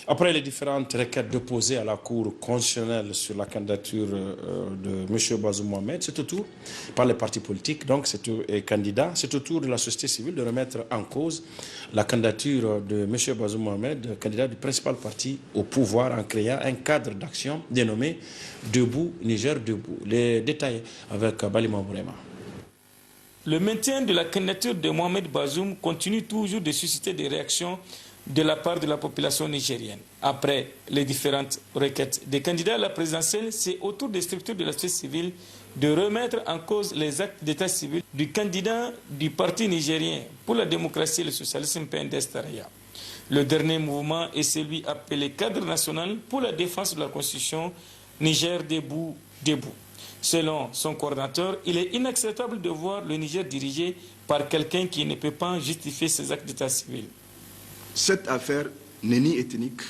Après les différentes requêtes déposées à la Cour constitutionnelle sur la candidature de M. Bazoum Mohamed, c'est au tour, par les partis politiques, donc et candidats, c'est au tour de la société civile de remettre en cause la candidature de M. Bazoum Mohamed, candidat du principal parti au pouvoir, en créant un cadre d'action dénommé Debout, Niger Debout. Les détails avec Balima Bourema. Le maintien de la candidature de Mohamed Bazoum continue toujours de susciter des réactions de la part de la population nigérienne. Après les différentes requêtes des candidats à la présidentielle, c'est au tour des structures de la société civile de remettre en cause les actes d'état civil du candidat du parti nigérien pour la démocratie et le socialisme PNDS Taraya. Le dernier mouvement est celui appelé Cadre national pour la défense de la Constitution Niger Debout Debout. Selon son coordinateur, il est inacceptable de voir le Niger dirigé par quelqu'un qui ne peut pas justifier ses actes d'état civil. Cette affaire n'est ni ethnique,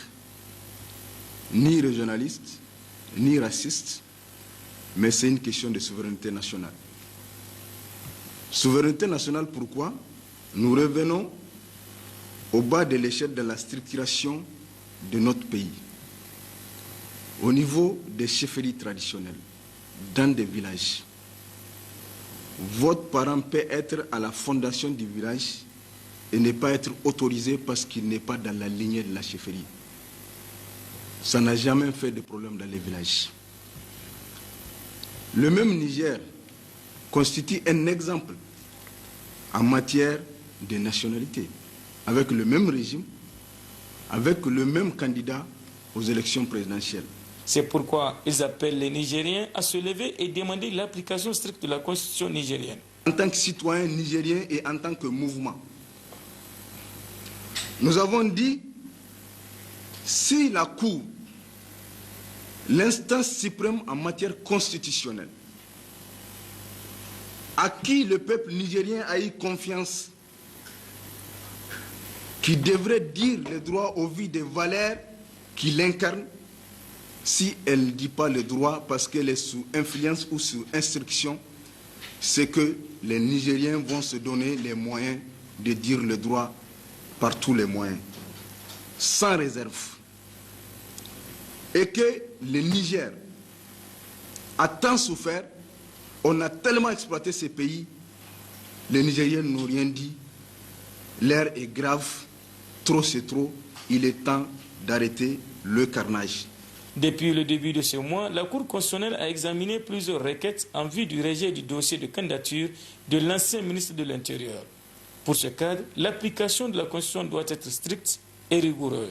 ni régionaliste, ni raciste, mais c'est une question de souveraineté nationale. Souveraineté nationale, pourquoi? Nous revenons au bas de l'échelle de la structuration de notre pays, au niveau des chefferies traditionnelles, dans des villages. Votre parent peut être à la fondation du village et ne pas être autorisé parce qu'il n'est pas dans la lignée de la chefferie. Ça n'a jamais fait de problème dans les villages. Le même Niger constitue un exemple en matière de nationalité, avec le même régime, avec le même candidat aux élections présidentielles. C'est pourquoi ils appellent les Nigériens à se lever et demander l'application stricte de la Constitution nigérienne. En tant que citoyen nigérien et en tant que mouvement, nous avons dit, si la Cour, l'instance suprême en matière constitutionnelle, à qui le peuple nigérien a eu confiance, qui devrait dire le droit au vu des valeurs qu'il incarne, si elle ne dit pas le droit parce qu'elle est sous influence ou sous instruction, c'est que les Nigériens vont se donner les moyens de dire le droit par tous les moyens, sans réserve. Et que le Niger a tant souffert, on a tellement exploité ces pays, les Nigériens n'ont rien dit, l'air est grave, trop c'est trop, il est temps d'arrêter le carnage. Depuis le début de ce mois, la Cour constitutionnelle a examiné plusieurs requêtes en vue du rejet du dossier de candidature de l'ancien ministre de l'Intérieur. Pour ce cadre, l'application de la Constitution doit être stricte et rigoureuse.